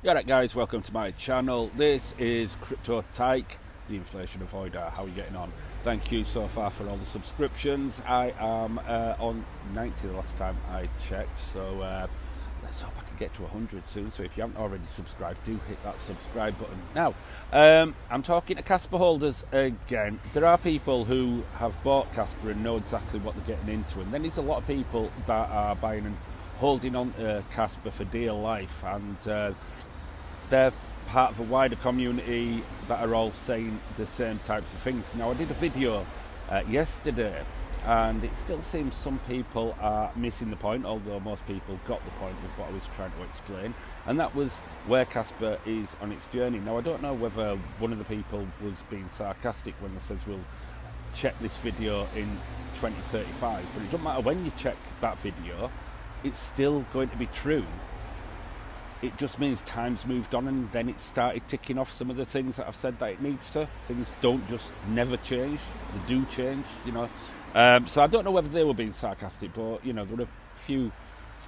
Yeah, right, guys, welcome to my channel. This is Crypto Tyke, the inflation avoider. How are you getting on? Thank you so far for all the subscriptions. I am on 90 the last time I checked, so let's hope I can get to 100 soon. So if you haven't already subscribed, do hit that subscribe button. Now, I'm talking to Kaspa holders again. There are people who have bought Kaspa and know exactly what they're getting into, and then there's a lot of people that are buying and holding on to Kaspa for dear life, and they're part of a wider community that are all saying the same types of things. Now, I did a video yesterday, and it still seems some people are missing the point, although most people got the point of what I was trying to explain, and that was where Kaspa is on its journey. Now, I don't know whether one of the people was being sarcastic when they says we'll check this video in 2035, but it doesn't matter when you check that video, it's still going to be true. It just means time's moved on, and then it started ticking off some of the things that I've said that it needs to. Things don't just never change, they do change, you know. So I don't know whether they were being sarcastic, but, you know, there were a few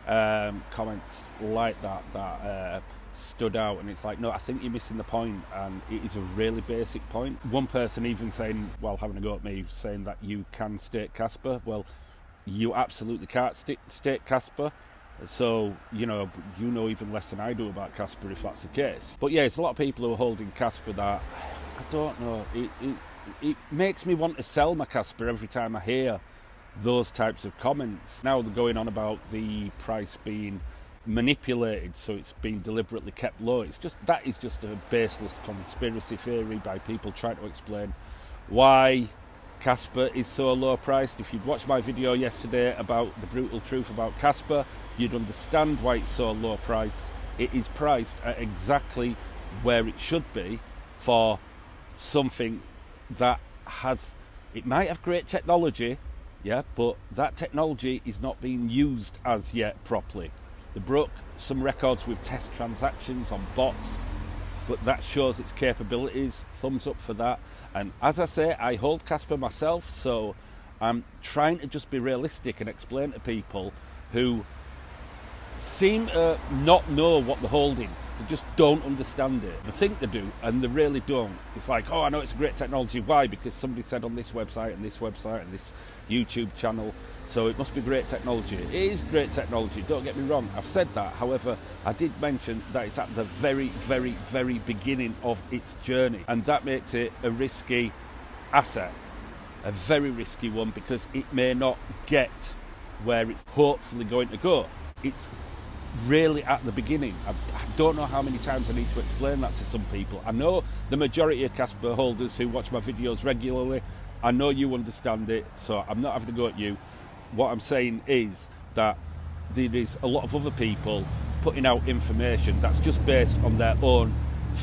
comments like that stood out, and it's like, no, I think you're missing the point, and it is a really basic point. One person even saying, well, having a go at me, saying that you can stake Kaspa. Well, you absolutely can't stake Kaspa. So, you know even less than I do about Kaspa if that's the case. But yeah, it's a lot of people who are holding Kaspa that, I don't know, it makes me want to sell my Kaspa every time I hear those types of comments. Now they're going on about the price being manipulated, so it's being deliberately kept low. That is just a baseless conspiracy theory by people trying to explain why Kaspa is so low priced. If you'd watched my video yesterday about the brutal truth about Kaspa, you'd understand why it's so low priced. It is priced at exactly where it should be for something that it might have great technology, yeah, but that technology is not being used as yet properly. They broke some records with test transactions on bots, but that shows its capabilities. Thumbs up for that. And as I say, I hold Kaspa myself, so I'm trying to just be realistic and explain to people who seem to not know what they're holding. They just don't understand it. They think they do, and they really don't. It's like, oh, I know it's a great technology. Why? Because somebody said on this website and this website and this YouTube channel, so it must be great technology. It is great technology, don't get me wrong. I've said that. However, I did mention that it's at the very, very, very beginning of its journey, and that makes it a risky asset, a very risky one, because it may not get where it's hopefully going to go. It's really at the beginning. I don't know how many times I need to explain that to some people. I know the majority of Kaspa holders who watch my videos regularly, I know you understand it, so I'm not having to go at you. What I'm saying is that there is a lot of other people putting out information that's just based on their own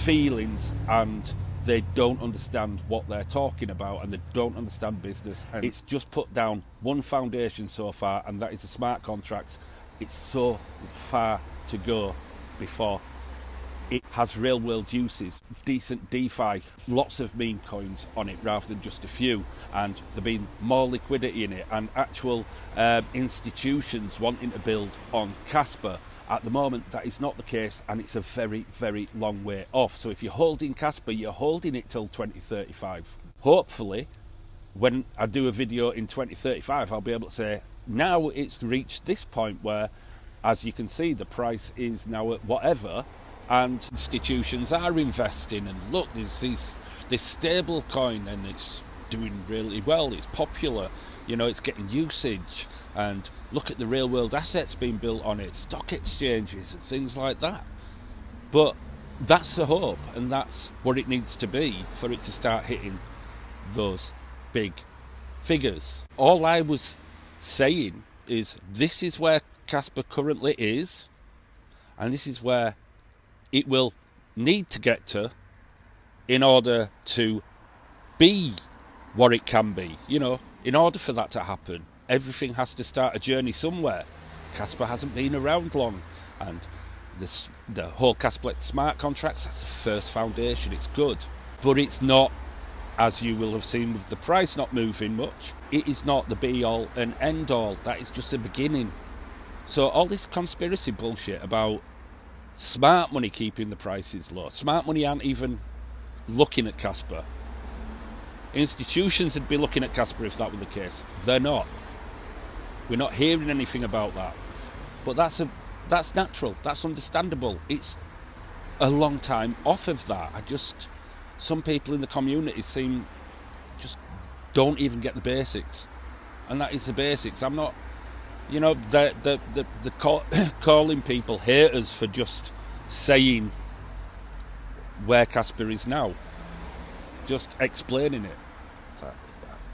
feelings, and they don't understand what they're talking about, and they don't understand business, and it's just put down one foundation so far, and that is the smart contracts. It's so far to go before it has real world uses, decent DeFi, lots of meme coins on it rather than just a few, and there being more liquidity in it, and actual institutions wanting to build on Kaspa. At the moment, that is not the case, and it's a very, very long way off. So if you're holding Kaspa, you're holding it till 2035. Hopefully, when I do a video in 2035, I'll be able to say, now it's reached this point where, as you can see, the price is now at whatever, and institutions are investing, and look, there's this stable coin, and it's doing really well, it's popular, you know, it's getting usage, and look at the real world assets being built on it, stock exchanges and things like that. But that's the hope, and that's what it needs to be for it to start hitting those big figures. All I was saying is, this is where Kaspa currently is, and this is where it will need to get to in order to be what it can be. You know, in order for that to happen, everything has to start a journey somewhere. Kaspa hasn't been around long, and the whole Kaspa smart contracts, that's the first foundation. It's good, but it's not, as you will have seen with the price not moving much, it is not the be-all and end-all. That is just the beginning. So all this conspiracy bullshit about Smart money keeping the prices low. Smart money aren't even looking at Kaspa. Institutions would be looking at Kaspa if that were the case. They're not. We're not hearing anything about that. But that's natural. That's understandable. It's a long time off of that. Some people in the community just don't even get the basics, and that is the basics. I'm not, calling people haters for just saying where Kaspa is now, just explaining it.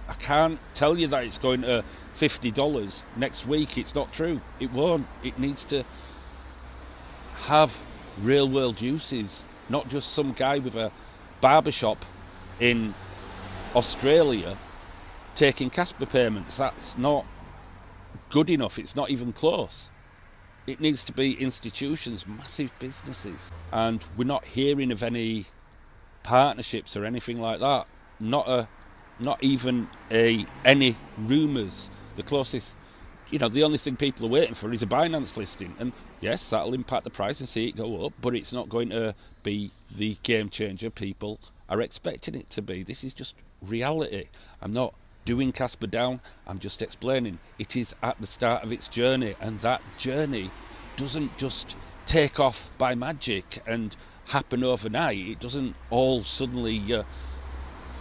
I can't tell you that it's going to $50 next week. It's not true. It won't. It needs to have real world uses, not just some guy with a barbershop in Australia taking Kaspa payments. That's not good enough. It's not even close. It needs to be institutions, massive businesses, and we're not hearing of any partnerships or anything like that. Not even any rumours. The closest, the only thing people are waiting for is a Binance listing, and yes, that'll impact the price and see it go up, but it's not going to be the game changer people are expecting it to be. This is just reality. I'm not doing Kaspa down, I'm just explaining it is at the start of its journey, and that journey doesn't just take off by magic and happen overnight. It doesn't all suddenly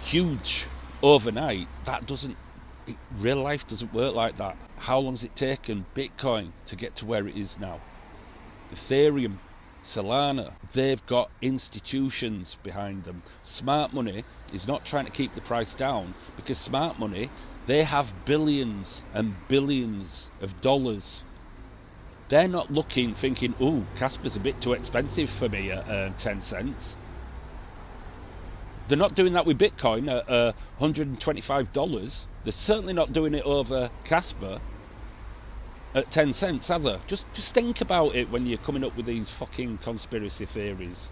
huge overnight. Real life doesn't work like that. How long's it taken Bitcoin to get to where it is now? Ethereum, Solana, they've got institutions behind them. Smart money is not trying to keep the price down, because smart money, they have billions and billions of dollars. They're not looking, thinking, ooh, Kaspa's a bit too expensive for me at 10 cents. They're not doing that with Bitcoin at $125. They're certainly not doing it over Kaspa at 10 cents, are they? Just think about it when you're coming up with these fucking conspiracy theories.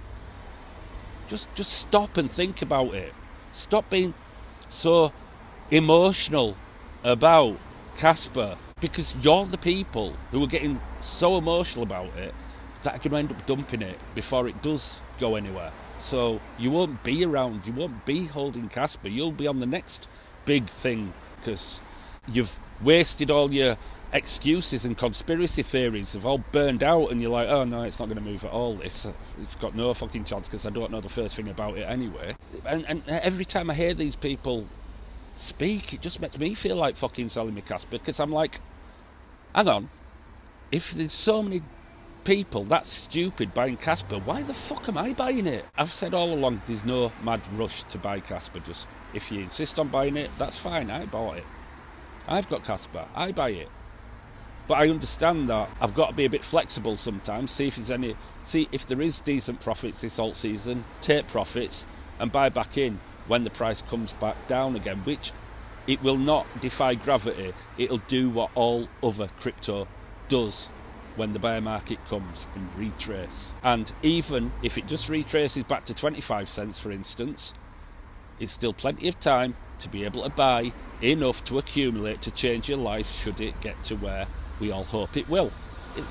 Just stop and think about it. Stop being so emotional about Kaspa, because you're the people who are getting so emotional about it that are going to end up dumping it before it does go anywhere. So you won't be around, you won't be holding Kaspa, you'll be on the next big thing, because you've wasted all your excuses and conspiracy theories have all burned out, and you're like, oh no, it's not going to move at all, it's got no fucking chance because I don't know the first thing about it anyway. And every time I hear these people speak, it just makes me feel like fucking selling me Kaspa, because I'm like, hang on, if there's so many people that stupid buying Kaspa, why the fuck am I buying it? I've said all along, there's no mad rush to buy Kaspa. Just if you insist on buying it, that's fine. I bought it. I've got Kaspa. I buy it. But I understand that I've got to be a bit flexible sometimes. See if there is decent profits this alt season, take profits and buy back in when the price comes back down again, which it will not defy gravity. It'll do what all other crypto does when the bear market comes, and retrace. And even if it just retraces back to 25 cents, for instance, it's still plenty of time to be able to buy enough to accumulate to change your life should it get to where we all hope it will.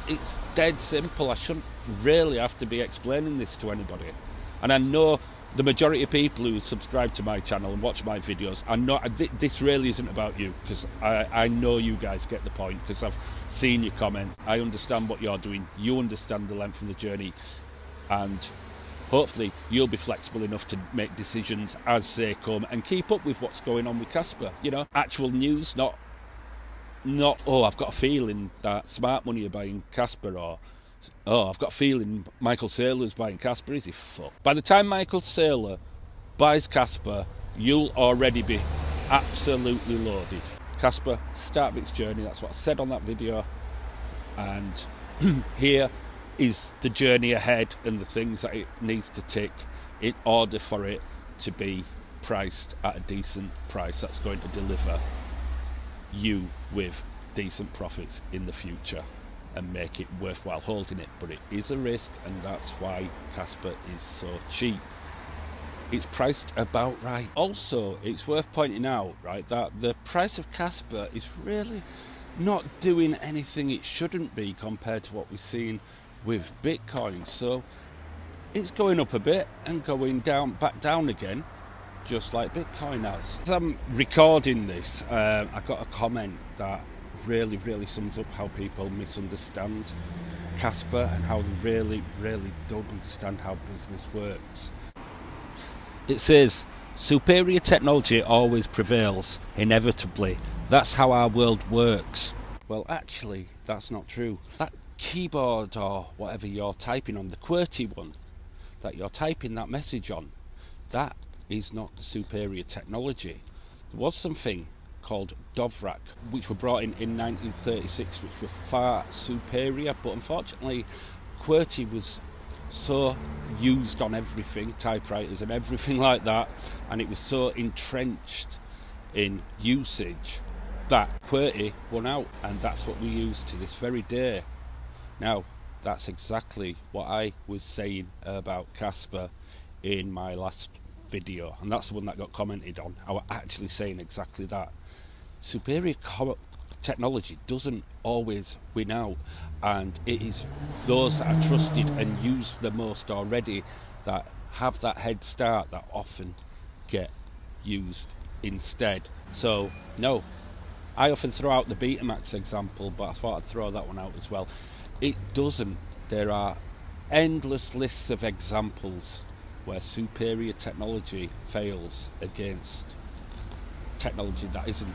It's dead simple. I shouldn't really have to be explaining this to anybody. And I know the majority of people who subscribe to my channel and watch my videos, this really isn't about you, because I know you guys get the point, because I've seen your comments. I understand what you're doing. You understand the length of the journey, and hopefully you'll be flexible enough to make decisions as they come and keep up with what's going on with Kaspa. Actual news, not I've got a feeling that smart money are buying Kaspa, or I've got a feeling Michael Saylor's buying Kaspa. Is he fucked? By the time Michael Saylor buys Kaspa, you'll already be absolutely loaded. Kaspa, start of its journey, that's what I said on that video. And here is the journey ahead and the things that it needs to tick in order for it to be priced at a decent price that's going to deliver you with decent profits in the future and make it worthwhile holding it. But it is a risk, and that's why Kaspa is so cheap. It's priced about right. Also, it's worth pointing out, right, that the price of Kaspa is really not doing anything it shouldn't be compared to what we've seen with Bitcoin. So it's going up a bit and going down, back down again, just like Bitcoin has. As I'm recording this, I got a comment that really sums up how people misunderstand Kaspa and how they really don't understand how business works. It says, superior technology always prevails, inevitably. That's how our world works. Well, actually, that's not true. That keyboard or whatever you're typing on, the QWERTY one that you're typing that message on, that is not the superior technology. There was something called Dovrak, which were brought in 1936, which were far superior, but unfortunately QWERTY was so used on everything, typewriters and everything like that, and it was so entrenched in usage that QWERTY won out, and that's what we use to this very day. Now, that's exactly what I was saying about Kaspa in my last video, and that's the one that got commented on. I was actually saying exactly that. Superior technology doesn't always win out, and it is those that are trusted and used the most already that have that head start that often get used instead. So no, I often throw out the Betamax example, but I thought I'd throw that one out as well. It doesn't. There are endless lists of examples where superior technology fails against technology that isn't,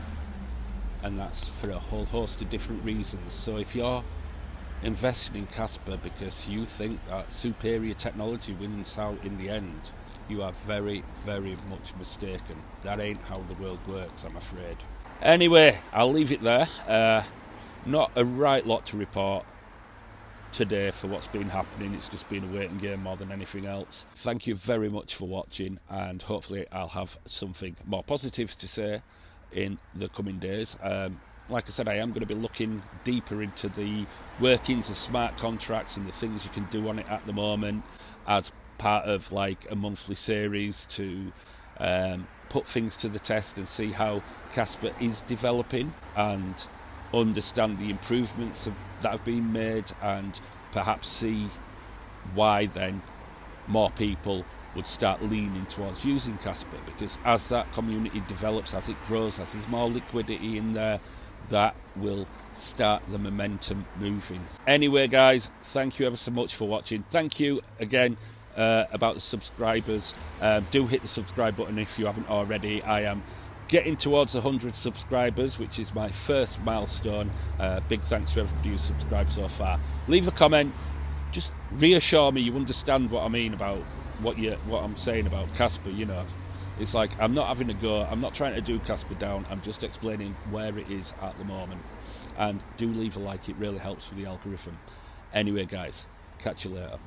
and that's for a whole host of different reasons. So if you're investing in Kaspa because you think that superior technology wins out in the end, you are very much mistaken. That ain't how the world works, I'm afraid. Anyway, I'll leave it there. Not a right lot to report today for what's been happening. It's just been a waiting game more than anything else. Thank you very much for watching, and hopefully I'll have something more positive to say in the coming days. Like I said, I am going to be looking deeper into the workings of smart contracts and the things you can do on it at the moment as part of like a monthly series to put things to the test and see how Kaspa is developing and understand the improvements that have been made, and perhaps see why then more people would start leaning towards using Kaspa, because as that community develops, as it grows, as there's more liquidity in there, that will start the momentum moving. Anyway guys, thank you ever so much for watching. Thank you again about the subscribers. Do hit the subscribe button if you haven't already. I am getting towards 100 subscribers, which is my first milestone. Big thanks to everybody who's subscribed so far. Leave a comment, just reassure me you understand what I mean about what I'm saying about Kaspa. You know, it's like I'm not having a go, I'm not trying to do Kaspa down, I'm just explaining where it is at the moment. And do leave a like, it really helps with the algorithm. Anyway guys, catch you later.